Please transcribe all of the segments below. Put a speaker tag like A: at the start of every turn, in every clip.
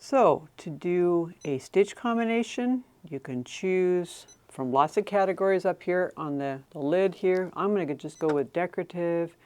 A: So to do a stitch combination, you can choose from lots of categories up here on the lid here. I'm going to just go with decorative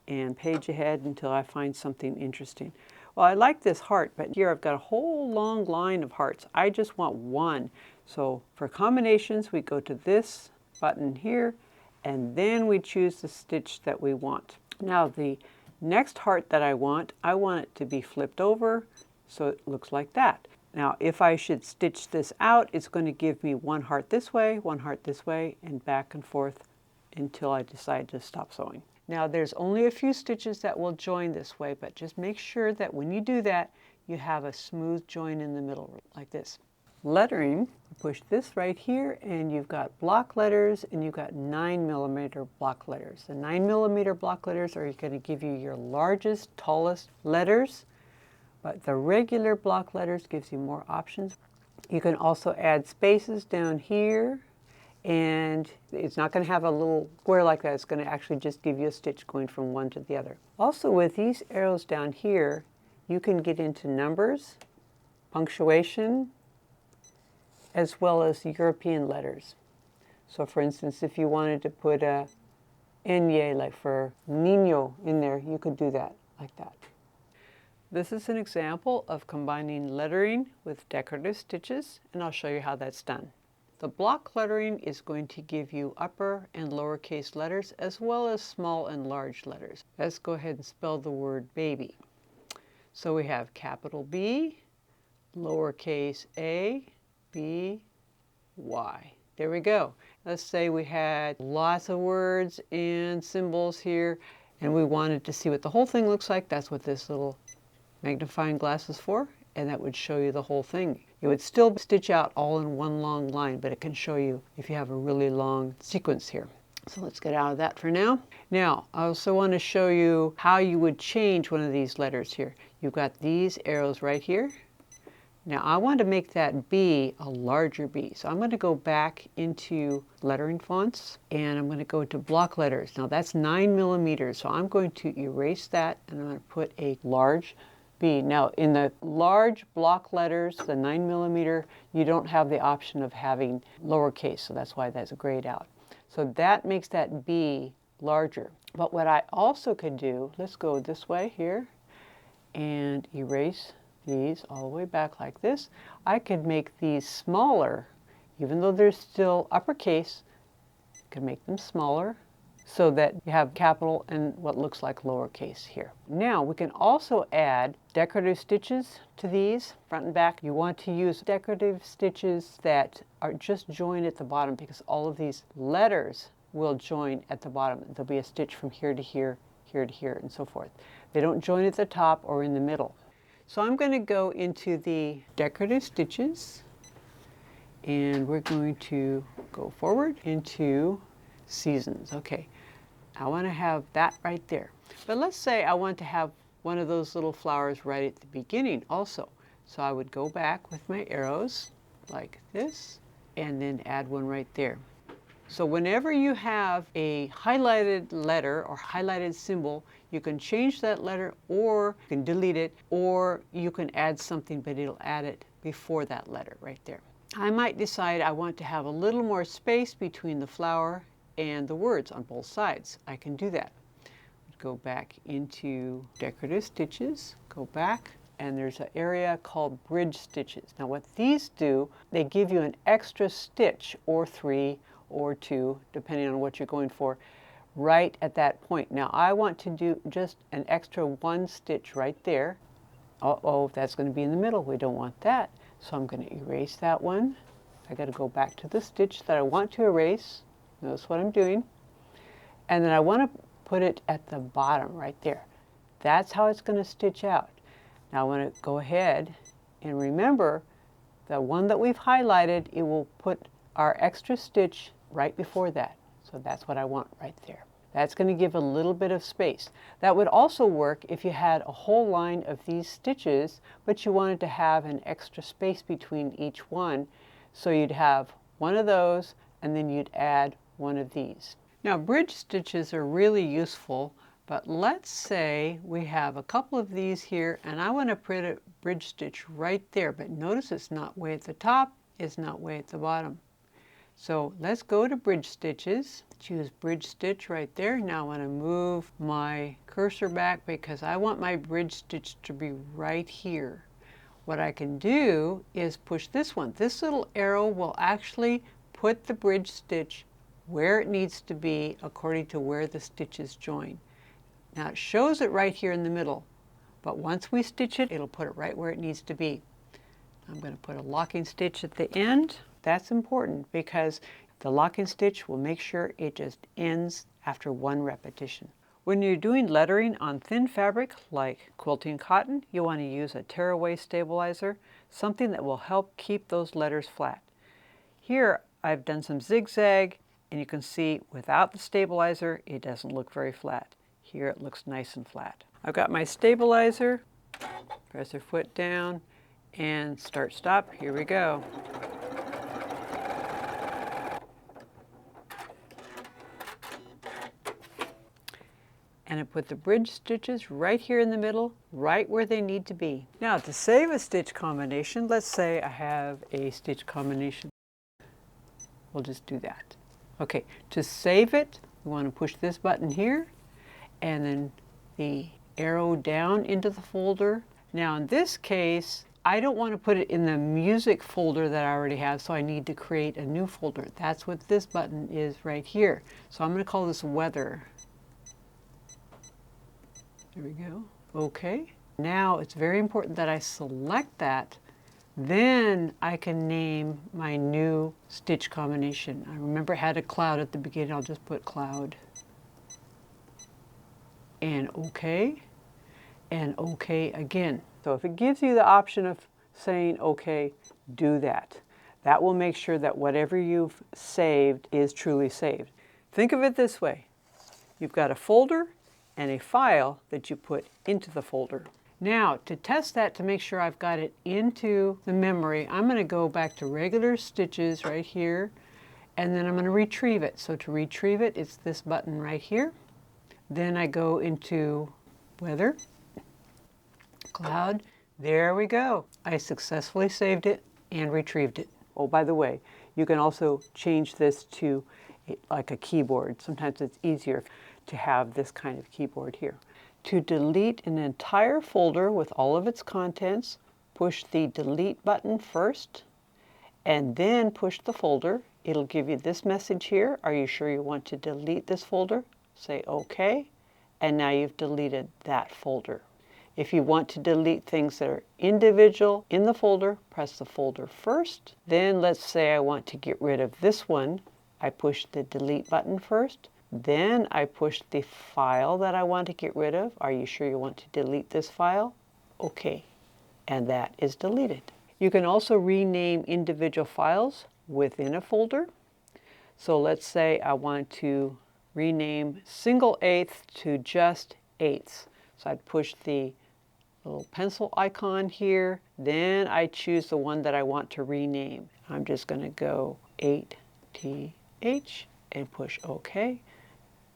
A: and page ahead until I find something interesting. Well, I like this heart, but here I've got a whole long line of hearts. I just want one. So for combinations, we go to this button here, and then we choose the stitch that we want. Now the next heart that I want it to be flipped over, so it looks like that. Now, if I should stitch this out, it's going to give me one heart this way, and back and forth until I decide to stop sewing. Now, there's only a few stitches that will join this way, but just make sure that when you do that, you have a smooth join in the middle, like this. Lettering, push this right here, and you've got block letters, and you've got 9mm block letters. The 9mm block letters are going to give you your largest, tallest letters. But the regular block letters gives you more options. You can also add spaces down here, and it's not going to have a little square like that. It's going to actually just give you a stitch going from one to the other. Also, with these arrows down here, you can get into numbers, punctuation, as well as European letters. So for instance, if you wanted to put a Nye, like for niño, in there, you could do that like that. This is an example of combining lettering with decorative stitches, and I'll show you how that's done. The block lettering is going to give you upper and lowercase letters as well as small and large letters. Let's go ahead and spell the word baby. So we have capital B, lowercase a, B, Y. There we go. Let's say we had lots of words and symbols here, and we wanted to see what the whole thing looks like. That's what this little magnifying glass is for, and that would show you the whole thing. It would still stitch out all in one long line, but it can show you if you have a really long sequence here. So let's get out of that for now. Now, I also want to show you how you would change one of these letters here. You've got these arrows right here. Now I want to make that B a larger B. So I'm going to go back into lettering fonts, and I'm going to go to block letters. Now that's 9mm, so I'm going to erase that, and I'm going to put a large B. Now in the large block letters, the 9mm, you don't have the option of having lowercase, so that's why that's grayed out. So that makes that B larger. But what I also could do, let's go this way here and erase these all the way back like this. I could make these smaller, even though they're still uppercase. I could make them smaller so that you have capital and what looks like lowercase here. Now we can also add decorative stitches to these, front and back. You want to use decorative stitches that are just joined at the bottom, because all of these letters will join at the bottom. There'll be a stitch from here to here, here to here, and so forth. They don't join at the top or in the middle. So I'm going to go into the decorative stitches, and we're going to go forward into seasons. Okay, I want to have that right there. But let's say I want to have one of those little flowers right at the beginning also. So I would go back with my arrows like this, and then add one right there. So whenever you have a highlighted letter or highlighted symbol, you can change that letter, or you can delete it, or you can add something, but it'll add it before that letter right there. I might decide I want to have a little more space between the flower and the words on both sides. I can do that. Go back into decorative stitches, go back, and there's an area called bridge stitches. Now what these do, they give you an extra stitch, or 3 or 2, depending on what you're going for, right at that point. Now I want to do just an extra 1 stitch right there. Uh-oh, that's going to be in the middle. We don't want that. So I'm going to erase that one. I got to go back to the stitch that I want to erase. Notice what I'm doing. And then I want to put it at the bottom right there. That's how it's going to stitch out. Now I want to go ahead and remember the one that we've highlighted, it will put our extra stitch right before that. So that's what I want right there. That's going to give a little bit of space. That would also work if you had a whole line of these stitches, but you wanted to have an extra space between each one. So you'd have one of those, and then you'd add one of these. Now bridge stitches are really useful But let's say we have a couple of these here and I want to put a bridge stitch right there, but notice it's not way at the top, it's not way at the bottom. So let's go to bridge stitches, choose bridge stitch right there. Now I want to move my cursor back because I want my bridge stitch to be right here. What I can do is push this one. This little arrow will actually put the bridge stitch where it needs to be according to where the stitches join. Now it shows it right here in the middle, but once we stitch it, it'll put it right where it needs to be. I'm going to put a locking stitch at the end. That's important because the locking stitch will make sure it just ends after one repetition. When you're doing lettering on thin fabric like quilting cotton, you want to use a tearaway stabilizer, something that will help keep those letters flat. Here I've done some zigzag and you can see without the stabilizer it doesn't look very flat. Here it looks nice and flat. I've got my stabilizer, press your foot down and start stop. Here we go. And I put the bridge stitches right here in the middle, right where they need to be. Now to save a stitch combination, let's say I have a stitch combination. We'll just do that. Okay, to save it, we want to push this button here and then the arrow down into the folder. Now in this case, I don't want to put it in the music folder that I already have, so I need to create a new folder. That's what this button is right here. So I'm going to call this weather. There we go. Okay. Now it's very important that I select that. Then I can name my new stitch combination. I remember I had a cloud at the beginning. I'll just put cloud. And OK. And OK again. So if it gives you the option of saying OK, do that. That will make sure that whatever you've saved is truly saved. Think of it this way. You've got a folder and a file that you put into the folder. Now, to test that, to make sure I've got it into the memory, I'm going to go back to regular stitches right here, and then I'm going to retrieve it. So to retrieve it, it's this button right here. Then I go into weather, cloud. There we go. I successfully saved it and retrieved it. Oh, by the way, you can also change this to like a keyboard. Sometimes it's easier to have this kind of keyboard here. To delete an entire folder with all of its contents, push the delete button first and then push the folder. It'll give you this message here. Are you sure you want to delete this folder? Say OK, and now you've deleted that folder. If you want to delete things that are individual in the folder, press the folder first. Then let's say I want to get rid of this one. I push the delete button first. Then I push the file that I want to get rid of. Are you sure you want to delete this file? OK. And that is deleted. You can also rename individual files within a folder. So let's say I want to rename single eighth to just eighths. So I'd push the little pencil icon here. Then I choose the one that I want to rename. I'm just going to go 8TH and push OK.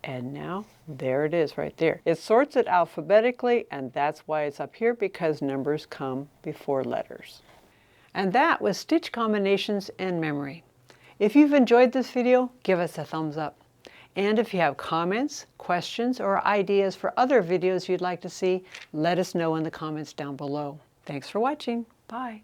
A: And now there it is right there. It sorts it alphabetically, and that's why it's up here, because numbers come before letters. And that was stitch combinations and memory. If you've enjoyed this video, give us a thumbs up. And if you have comments, questions, or ideas for other videos you'd like to see, let us know in the comments down below. Thanks for watching. Bye.